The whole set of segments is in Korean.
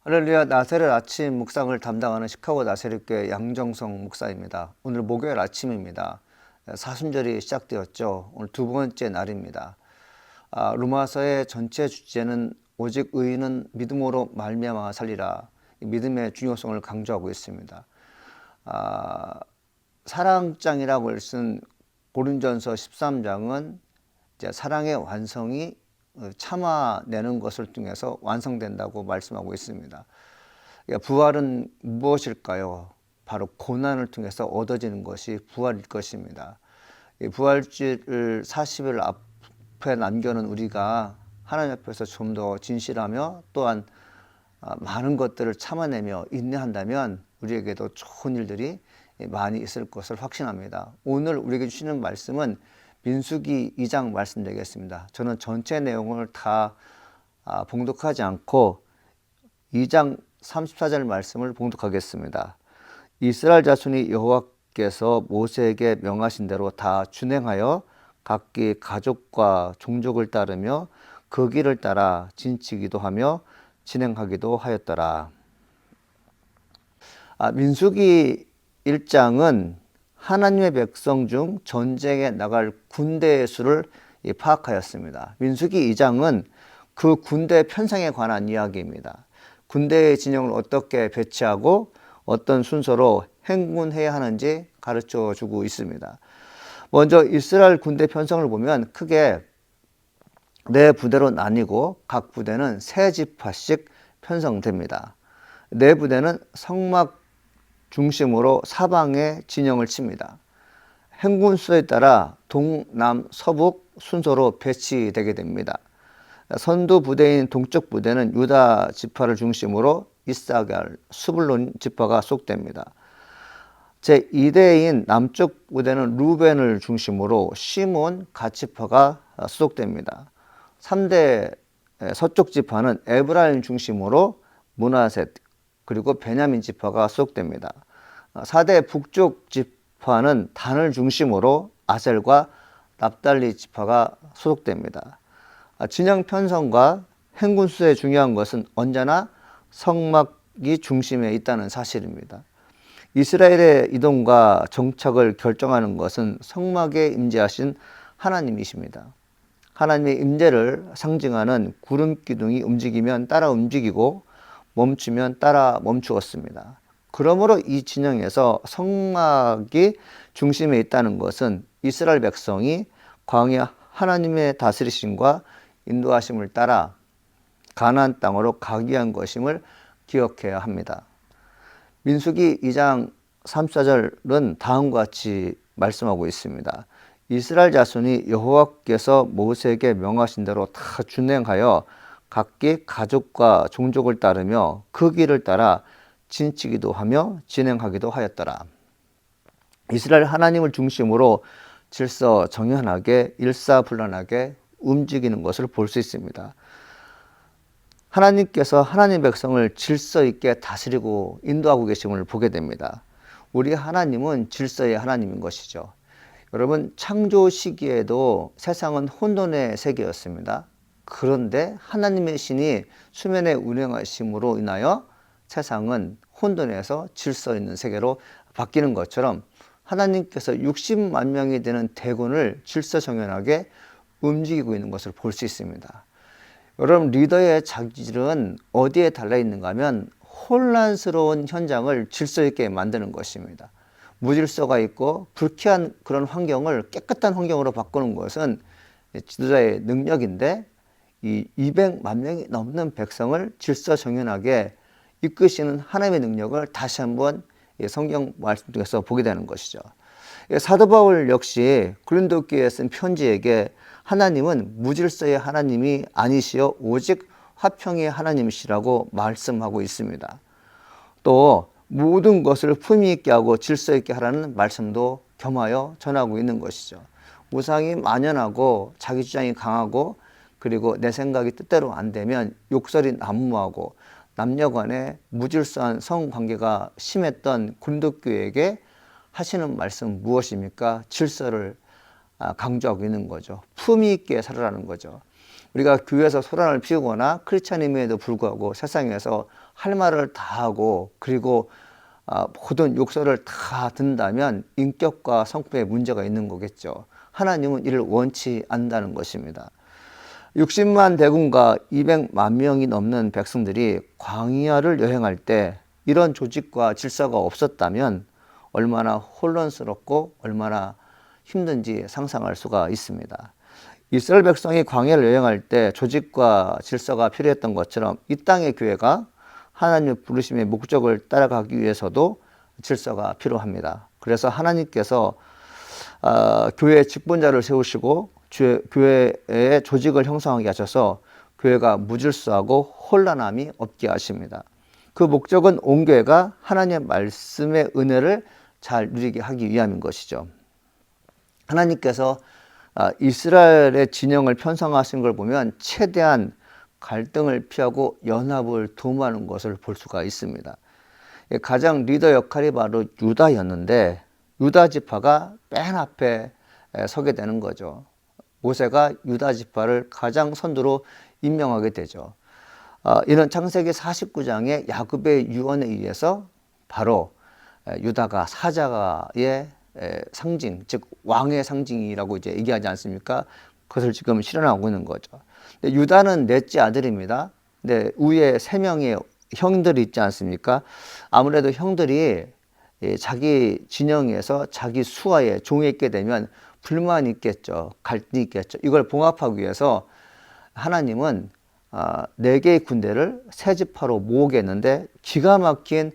할렐루야. 나사렛 아침 묵상을 담당하는 시카고 나사렛교회 양정성 목사입니다. 오늘 목요일 아침입니다. 사순절이 시작되었죠. 오늘 두 번째 날입니다. 로마서의 전체 주제는 오직 의인은 믿음으로 말미암아 살리라. 믿음의 중요성을 강조하고 있습니다. 사랑장이라고 쓴 고린전서 13장은 이제 사랑의 완성이 참아내는 것을 통해서 완성된다고 말씀하고 있습니다. 부활은 무엇일까요? 바로 고난을 통해서 얻어지는 것이 부활일 것입니다. 부활주를 40일 앞에 남겨놓은 우리가 하나님 앞에서 좀 더 진실하며 또한 많은 것들을 참아내며 인내한다면 우리에게도 좋은 일들이 많이 있을 것을 확신합니다. 오늘 우리에게 주시는 말씀은 민수기 2장 말씀드리겠습니다. 저는 전체 내용을 다 봉독하지 않고 2장 34절 말씀을 봉독하겠습니다. 이스라엘 자손이 여호와께서 모세에게 명하신 대로 다 준행하여 각기 가족과 종족을 따르며 그 길을 따라 진치기도 하며 진행하기도 하였더라. 민수기 1장은 하나님의 백성 중 전쟁에 나갈 군대의 수를 파악하였습니다. 민수기 2장은 그 군대 편성에 관한 이야기입니다. 군대의 진영을 어떻게 배치하고 어떤 순서로 행군해야 하는지 가르쳐 주고 있습니다. 먼저 이스라엘 군대 편성을 보면 크게 네 부대로 나뉘고 각 부대는 세 지파씩 편성됩니다. 네 부대는 성막 중심으로 사방에 진영을 칩니다. 행군 수에 따라 동남 서북 순서로 배치되게 됩니다. 선두 부대인 동쪽 부대는 유다 지파를 중심으로 이사갈, 스불론 지파가 속됩니다. 제2대인 남쪽 부대는 루벤을 중심으로 시몬, 갓 지파가 수속됩니다. 3대 서쪽 지파는 에브라임 중심으로 므낫셋 그리고 베냐민 지파가 수속됩니다. 4대 북쪽 지파는 단을 중심으로 아셀과 납달리 지파가 소속됩니다. 진영 편성과 행군 수에 중요한 것은 언제나 성막이 중심에 있다는 사실입니다. 이스라엘의 이동과 정착을 결정하는 것은 성막에 임재하신 하나님이십니다. 하나님의 임재를 상징하는 구름 기둥이 움직이면 따라 움직이고 멈추면 따라 멈추었습니다. 그러므로 이 진영에서 성막이 중심에 있다는 것은 이스라엘 백성이 광야 하나님의 다스리심과 인도하심을 따라 가나안 땅으로 가기 위한 것임을 기억해야 합니다. 민수기 2장 34절은 다음과 같이 말씀하고 있습니다. 이스라엘 자손이 여호와께서 모세에게 명하신 대로 다 준행하여 각기 가족과 종족을 따르며 그 길을 따라 진치기도 하며 진행하기도 하였더라. 이스라엘 하나님을 중심으로 질서 정연하게 일사불란하게 움직이는 것을 볼 수 있습니다. 하나님께서 하나님 백성을 질서 있게 다스리고 인도하고 계심을 보게 됩니다. 우리 하나님은 질서의 하나님인 것이죠. 여러분, 창조 시기에도 세상은 혼돈의 세계였습니다. 그런데 하나님의 신이 수면에 운행하심으로 인하여 세상은 혼돈에서 질서 있는 세계로 바뀌는 것처럼 하나님께서 60만 명이 되는 대군을 질서정연하게 움직이고 있는 것을 볼 수 있습니다. 여러분, 리더의 자질은 어디에 달려있는가 하면 혼란스러운 현장을 질서 있게 만드는 것입니다. 무질서가 있고 불쾌한 그런 환경을 깨끗한 환경으로 바꾸는 것은 지도자의 능력인데 이 200만 명이 넘는 백성을 질서정연하게 이끄시는 하나님의 능력을 다시 한번 성경 말씀 중에서 보게 되는 것이죠. 사도 바울 역시 고린도 교회에 쓴 편지에게 하나님은 무질서의 하나님이 아니시여 오직 화평의 하나님이시라고 말씀하고 있습니다. 또 모든 것을 품위 있게 하고 질서 있게 하라는 말씀도 겸하여 전하고 있는 것이죠. 우상이 만연하고 자기 주장이 강하고 그리고 내 생각이 뜻대로 안 되면 욕설이 난무하고 남녀 간의 무질서한 성관계가 심했던 고린도 교회에게 하시는 말씀 무엇입니까? 질서를 강조하고 있는 거죠. 품위 있게 살아라는 거죠. 우리가 교회에서 소란을 피우거나 크리스찬임에도 불구하고 세상에서 할 말을 다 하고 그리고 모든 욕설을 다 듣는다면 인격과 성품에 문제가 있는 거겠죠. 하나님은 이를 원치 않는다는 것입니다. 60만 대군과 200만 명이 넘는 백성들이 광야를 여행할 때 이런 조직과 질서가 없었다면 얼마나 혼란스럽고 얼마나 힘든지 상상할 수가 있습니다. 이스라엘 백성이 광야를 여행할 때 조직과 질서가 필요했던 것처럼 이 땅의 교회가 하나님의 부르심의 목적을 따라가기 위해서도 질서가 필요합니다. 그래서 하나님께서 교회의 직분자를 세우시고 교회의 조직을 형성하게 하셔서 교회가 무질서하고 혼란함이 없게 하십니다. 그 목적은 온 교회가 하나님의 말씀의 은혜를 잘 누리게 하기 위함인 것이죠. 하나님께서 이스라엘의 진영을 편성하신 걸 보면 최대한 갈등을 피하고 연합을 도모하는 것을 볼 수가 있습니다. 가장 리더 역할이 바로 유다였는데 유다 지파가 맨 앞에 서게 되는 거죠. 모세가 유다 지파를 가장 선두로 임명하게 되죠. 이는 창세기 49장의 야곱의 유언에 의해서 바로 유다가 사자의 상징, 즉 왕의 상징이라고 이제 얘기하지 않습니까? 그것을 지금 실현하고 있는 거죠. 근데 유다는 넷째 아들입니다. 근데 위에 3명의 형들이 있지 않습니까? 아무래도 형들이 자기 진영에서 자기 수하에 종에 있게 되면 불만이 있겠죠. 갈등이 있겠죠. 이걸 봉합하기 위해서 하나님은 4개의 군대를 세 지파로 모으겠는데 기가 막힌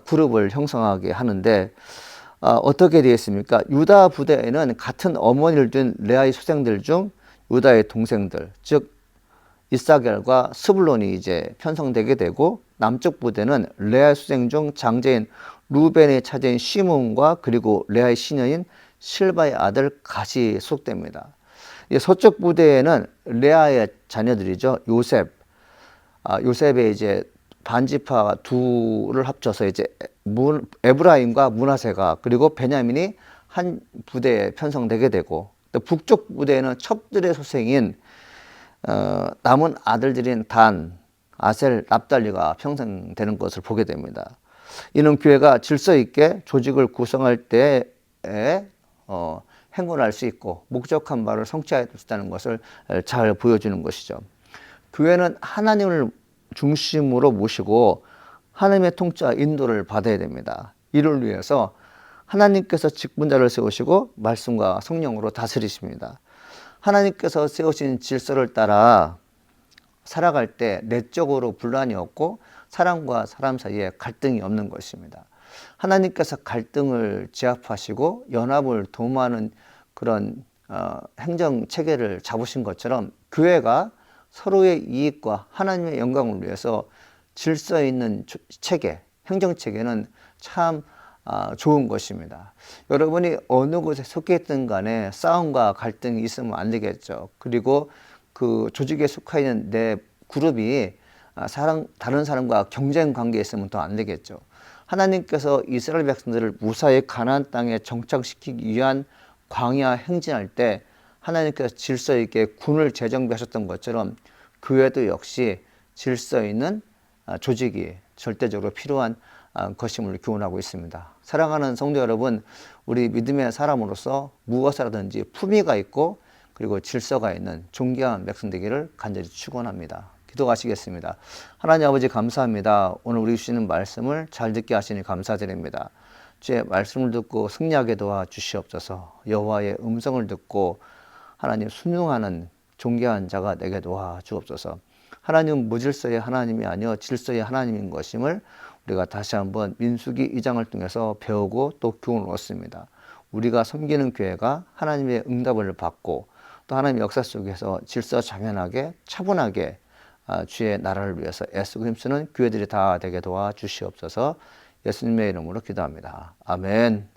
그룹을 형성하게 하는데 어떻게 되어 있습니까? 유다 부대에는 같은 어머니를 둔 레아의 소생들 중 유다의 동생들, 즉 이사겔과 스불론이 이제 편성되게 되고 남쪽 부대는 레아의 수생 중 장제인 루벤의 차제인 시몬과 그리고 레아의 시녀인 실바의 아들 갓이 소속됩니다. 서쪽 부대에는 레아의 자녀들이죠. 요셉의 이제 반지파 둘을 합쳐서 이제 에브라임과 므낫세가 그리고 베냐민이 한 부대에 편성되게 되고 또 북쪽 부대에는 첩들의 소생인 남은 아들들인 단, 아셀, 납달리가 편성되는 것을 보게 됩니다. 이는 교회가 질서 있게 조직을 구성할 때에 행군할 수 있고 목적한 바를 성취할 수 있다는 것을 잘 보여주는 것이죠. 교회는 하나님을 중심으로 모시고 하나님의 통치와 인도를 받아야 됩니다. 이를 위해서 하나님께서 직분자를 세우시고 말씀과 성령으로 다스리십니다. 하나님께서 세우신 질서를 따라 살아갈 때 내적으로 분란이 없고 사람과 사람 사이에 갈등이 없는 것입니다. 하나님께서 갈등을 제압하시고 연합을 도모하는 그런 행정 체계를 잡으신 것처럼 교회가 서로의 이익과 하나님의 영광을 위해서 질서 있는 체계, 행정 체계는 참 좋은 것입니다. 여러분이 어느 곳에 속해 있든 간에 싸움과 갈등이 있으면 안 되겠죠. 그리고 그 조직에 속해 있는 내 그룹이 다른 사람과 경쟁 관계에 있으면 더 안 되겠죠. 하나님께서 이스라엘 백성들을 무사히 가나안 땅에 정착시키기 위한 광야 행진할 때 하나님께서 질서 있게 군을 재정비하셨던 것처럼 교회도 역시 질서 있는 조직이 절대적으로 필요한 것임을 교훈하고 있습니다. 사랑하는 성도 여러분, 우리 믿음의 사람으로서 무엇이라든지 품위가 있고 그리고 질서가 있는 존귀한 백성 되기를 간절히 축원합니다. 기도하시겠습니다. 하나님 아버지 감사합니다. 오늘 우리 주시는 말씀을 잘 듣게 하시니 감사드립니다. 주의 말씀을 듣고 승리하게 도와 주시옵소서. 여호와의 음성을 듣고 하나님 순종하는 존귀한 자가 되게 도와 주옵소서. 하나님은 무질서의 하나님이 아니여 질서의 하나님인 것임을 우리가 다시 한번 민수기 2장을 통해서 배우고 또 교훈을 얻습니다. 우리가 섬기는 교회가 하나님의 응답을 받고 또 하나님의 역사 속에서 질서자면하게 차분하게 주의 나라를 위해서 애쓰고 힘쓰는 교회들이 다 되게 도와 주시옵소서. 예수님의 이름으로 기도합니다. 아멘.